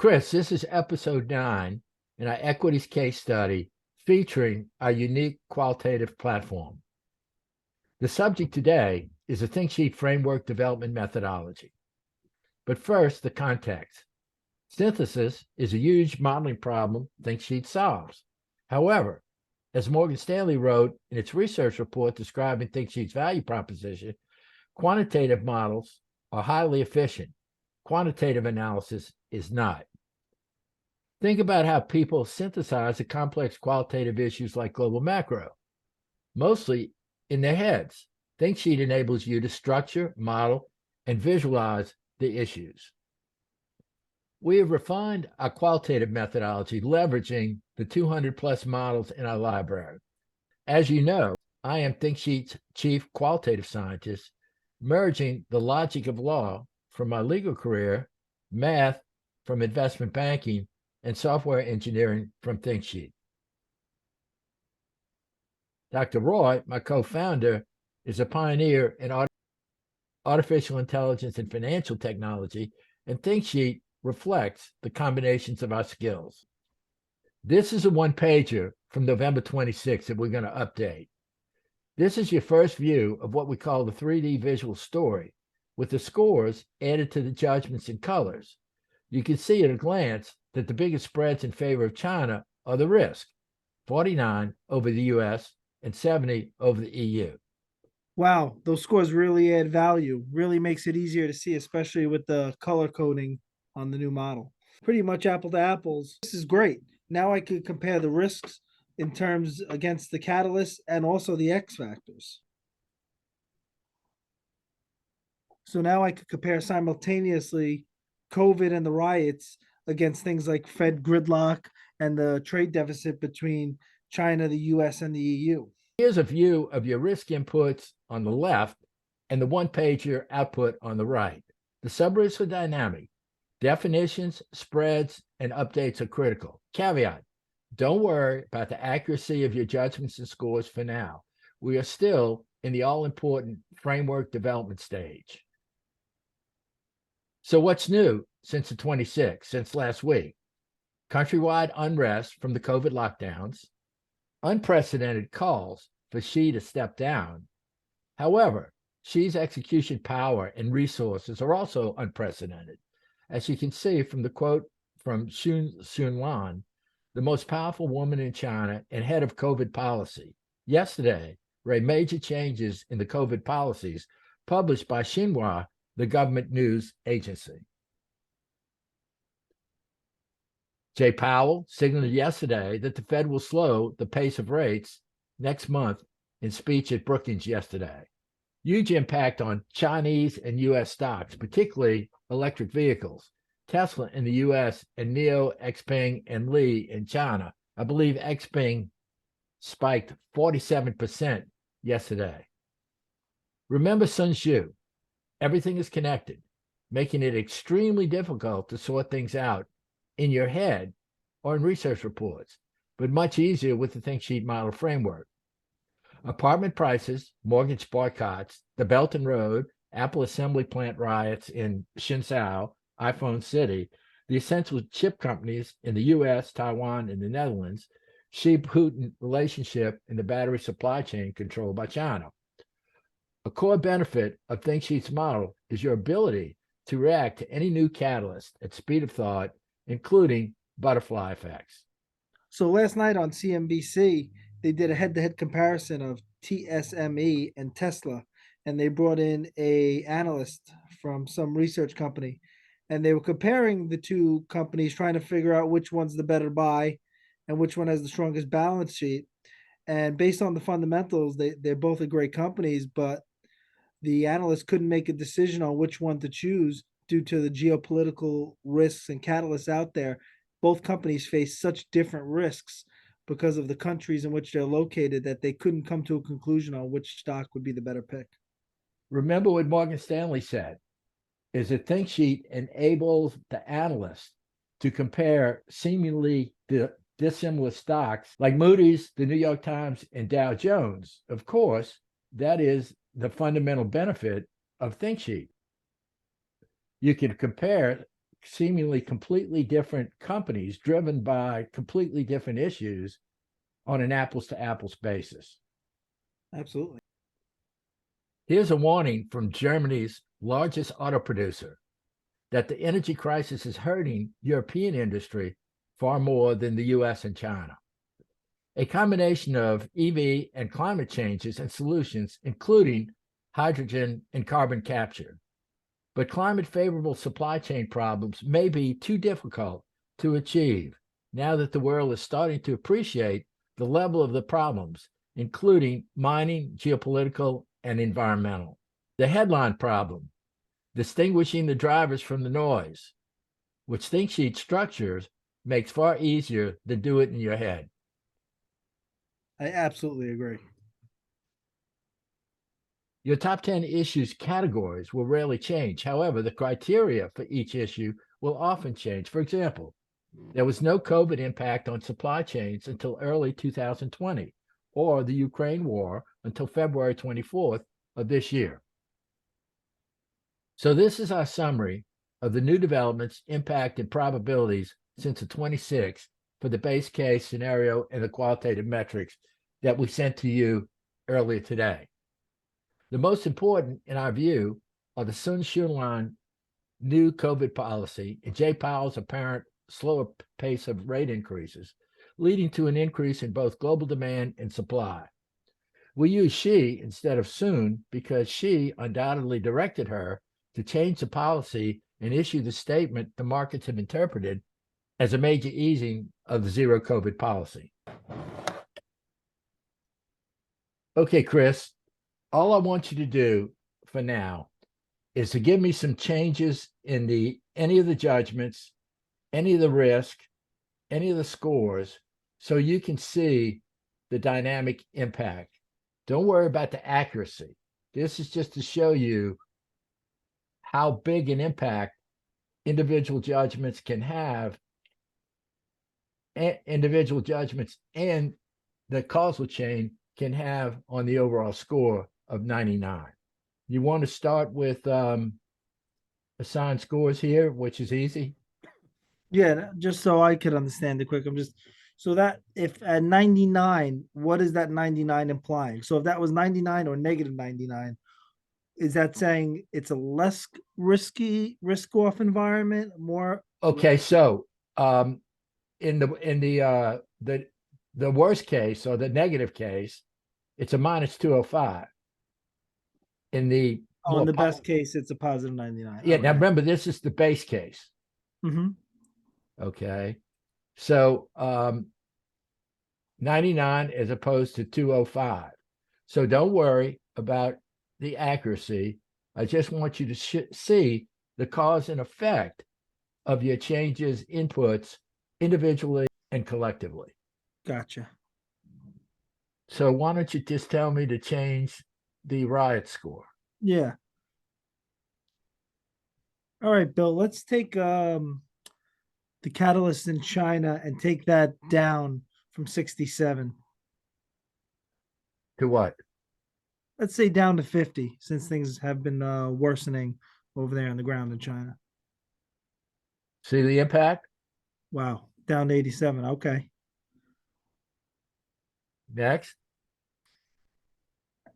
Chris, this is episode 9 in our equities case study featuring our unique qualitative platform. The subject today is a ThinkSheet framework development methodology. But first, the context. Synthesis is a huge modeling problem ThinkSheet solves. However, as Morgan Stanley wrote in its research report describing ThinkSheet's value proposition, quantitative models are highly efficient. Quantitative analysis is not. Think about how people synthesize the complex qualitative issues like global macro, mostly in their heads. ThinkSheet enables you to structure, model, and visualize the issues. We have refined our qualitative methodology, leveraging the 200 plus models in our library. As you know, I am ThinkSheet's chief qualitative scientist, merging the logic of law from my legal career, math from investment banking, and software engineering from ThinkSheet. Dr. Roy, my co-founder, is a pioneer in artificial intelligence and financial technology, and ThinkSheet reflects the combinations of our skills. This is a one-pager from November 26 that we're going to update. This is your first view of what we call the 3D visual story, with the scores added to the judgments and colors. You can see at a glance that the biggest spreads in favor of China are the risk, 49 over the US and 70 over the EU. Wow, those scores really add value, really makes it easier to see, especially with the color coding on the new model. Pretty much apple to apples. This is great. Now I could compare the risks in terms against the catalysts and also the X factors. So now I could compare simultaneously COVID and the riots against things like Fed gridlock and the trade deficit between China, the US, and the EU. Here's a view of your risk inputs on the left and the one-pager output on the right. The subrisks are dynamic. Definitions, spreads, and updates are critical. Caveat, don't worry about the accuracy of your judgments and scores for now. We are still in the all-important framework development stage. So what's new since the 26th, since last week? Countrywide unrest from the COVID lockdowns, unprecedented calls for Xi to step down. However, Xi's execution power and resources are also unprecedented. As you can see from the quote from Xu Xunlan, the most powerful woman in China and head of COVID policy, yesterday read major changes in the COVID policies published by Xinhua, the government news agency. Jay Powell signaled yesterday that the Fed will slow the pace of rates next month in speech at Brookings yesterday. Huge impact on Chinese and U.S. stocks, particularly electric vehicles. Tesla in the U.S. and NIO, Xpeng, and Li in China. I believe Xpeng spiked 47% yesterday. Remember Sun Tzu, everything is connected, making it extremely difficult to sort things out in your head or in research reports, but much easier with the ThinkSheet model framework. Apartment prices, mortgage boycotts, the Belt and Road, Apple assembly plant riots in Shenzhou, iPhone City, the essential chip companies in the US, Taiwan, and the Netherlands, Xi-Putin relationship in the battery supply chain controlled by China. A core benefit of ThinkSheet's model is your ability to react to any new catalyst at speed of thought, including butterfly effects. So last night on CNBC, they did a head-to-head comparison of TSME and Tesla, and they brought in a analyst from some research company, and they were comparing the two companies, trying to figure out which one's the better buy and which one has the strongest balance sheet. And based on the fundamentals, they're both great companies, but the analyst couldn't make a decision on which one to choose due to the geopolitical risks and catalysts out there. Both companies face such different risks because of the countries in which they're located that they couldn't come to a conclusion on which stock would be the better pick. Remember what Morgan Stanley said, is that ThinkSheet enables the analyst to compare seemingly dissimilar stocks like Moody's, the New York Times, and Dow Jones. Of course, that is the fundamental benefit of ThinkSheet. You can compare seemingly completely different companies driven by completely different issues on an apples to apples basis. Absolutely. Here's a warning from Germany's largest auto producer that the energy crisis is hurting European industry far more than the US and China. A combination of EV and climate changes and solutions, including hydrogen and carbon capture. But climate favorable supply chain problems may be too difficult to achieve now that the world is starting to appreciate the level of the problems, including mining, geopolitical, and environmental. The headline problem, distinguishing the drivers from the noise, which think sheet structures makes far easier than do it in your head. I absolutely agree. Your top 10 issues categories will rarely change. However, the criteria for each issue will often change. For example, there was no COVID impact on supply chains until early 2020, or the Ukraine war until February 24th of this year. So this is our summary of the new developments, impact, and probabilities since the 26th for the base case scenario and the qualitative metrics that we sent to you earlier today. The most important, in our view, are the Sun Xunlan new COVID policy and Jay Powell's apparent slower pace of rate increases, leading to an increase in both global demand and supply. We use Xi instead of Sun because Xi undoubtedly directed her to change the policy and issue the statement the markets have interpreted as a major easing of the zero COVID policy. Okay, Chris, all I want you to do for now is to give me some changes in any of the judgments, any of the risk, any of the scores, so you can see the dynamic impact. Don't worry about the accuracy. This is just to show you how big an impact individual judgments can have, individual judgments and the causal chain can have on the overall score of 99. You want to start with assigned scores here, which is easy. Yeah, just so I could understand it quick. So that if at 99, what is that 99 implying? So if that was 99 or negative 99, is that saying it's a less risky risk off environment, more? Okay, so in the worst case or the negative case, it's a minus 205. In the In the best case, it's a positive 99. Yeah, now remember, this is the base case. Mm-hmm. Okay. So 99 as opposed to 205. So don't worry about the accuracy. I just want you to see the cause and effect of your changes, inputs, individually and collectively. Gotcha. So why don't you just tell me to change the riot score? Yeah. All right, Bill, let's take the catalyst in China and take that down from 67. To what? Let's say down to 50, since things have been worsening over there on the ground in China. See the impact? Wow, down to 87. Okay. Next.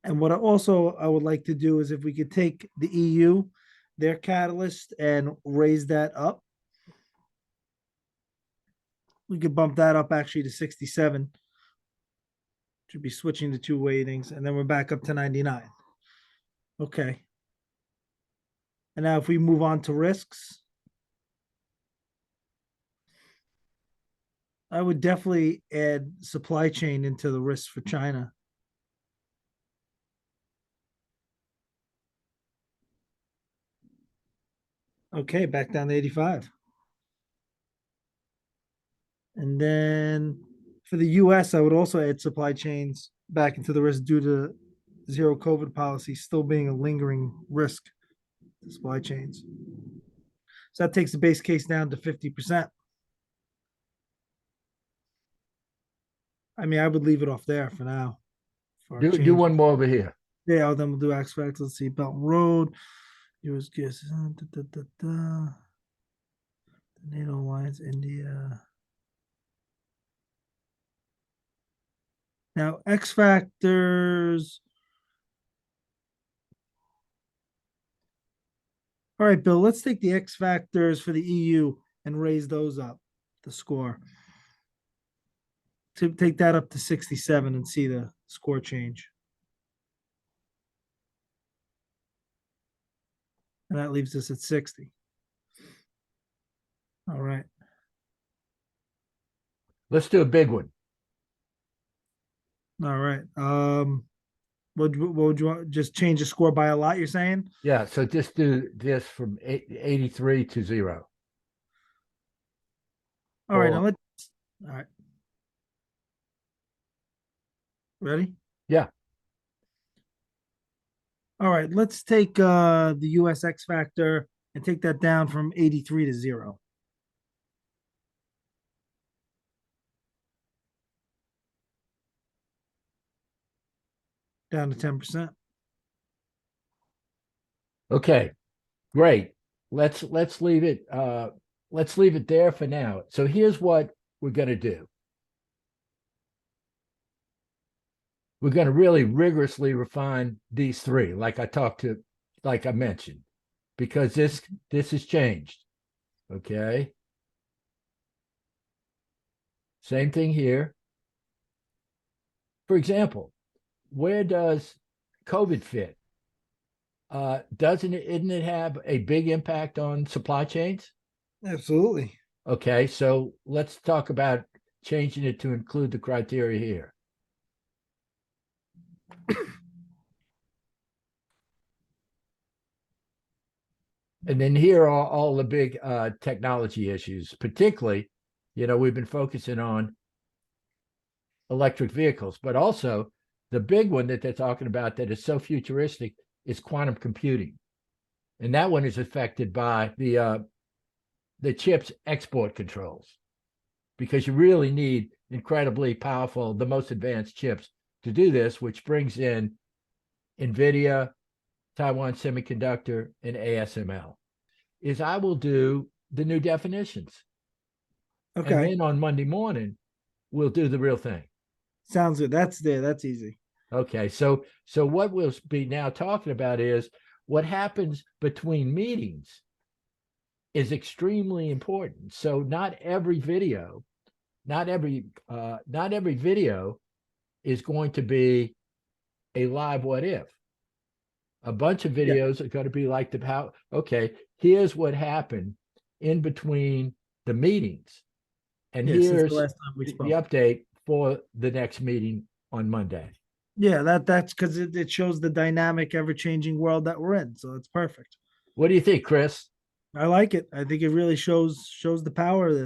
And what I would like to do is if we could take the EU, their catalyst, and raise that up. We could bump that up actually to 67. Should be switching the two weightings, and then we're back up to 99. Okay. And now if we move on to risks, I would definitely add supply chain into the risks for China. Okay, back down to 85. And then for the US, I would also add supply chains back into the risk due to zero COVID policy still being a lingering risk to supply chains. So that takes the base case down to 50%. I mean, I would leave it off there for now. Do one more over here. Yeah, then we'll do aspects. Let's see, Belt and Road, US gas. NATO alliance, India. Now, X factors. All right, Bill, let's take the X factors for the EU and raise those up, the score. To take that up to 67 and see the score change. And that leaves us at 60. All right. Let's do a big one. All right. What would you want? Just change the score by a lot, you're saying? Yeah, so just do this from 83 to 0. All right, Or- now let's all right. Ready? Yeah. All right, let's take the US X factor and take that down from 83 to 0. Down to 10%. Okay, great. Let's leave it there for now. So here's what we're going to do. We're going to really rigorously refine these three, like I mentioned, because this has changed. Okay. Same thing here. For example, where does COVID fit? Isn't it have a big impact on supply chains? Absolutely. Okay, so let's talk about changing it to include the criteria here. And then here are all the big technology issues, particularly, we've been focusing on electric vehicles, but also the big one that they're talking about that is so futuristic is quantum computing. And that one is affected by the chip's export controls, because you really need incredibly powerful, the most advanced chips to do this, which brings in NVIDIA, Taiwan Semiconductor, and ASML. Is I will do the new definitions. Okay. And then on Monday morning, we'll do the real thing. Sounds good. That's there. That's easy. Okay. So what we'll be now talking about is what happens between meetings is extremely important. So not every video is going to be a live what if. A bunch of videos are going to be like okay, here's what happened in between the meetings. And here's the last time we spoke. the update for the next meeting on Monday. Yeah, that's because it shows the dynamic, ever-changing world that we're in. So it's perfect. What do you think, Chris? I like it. I think it really shows the power of this.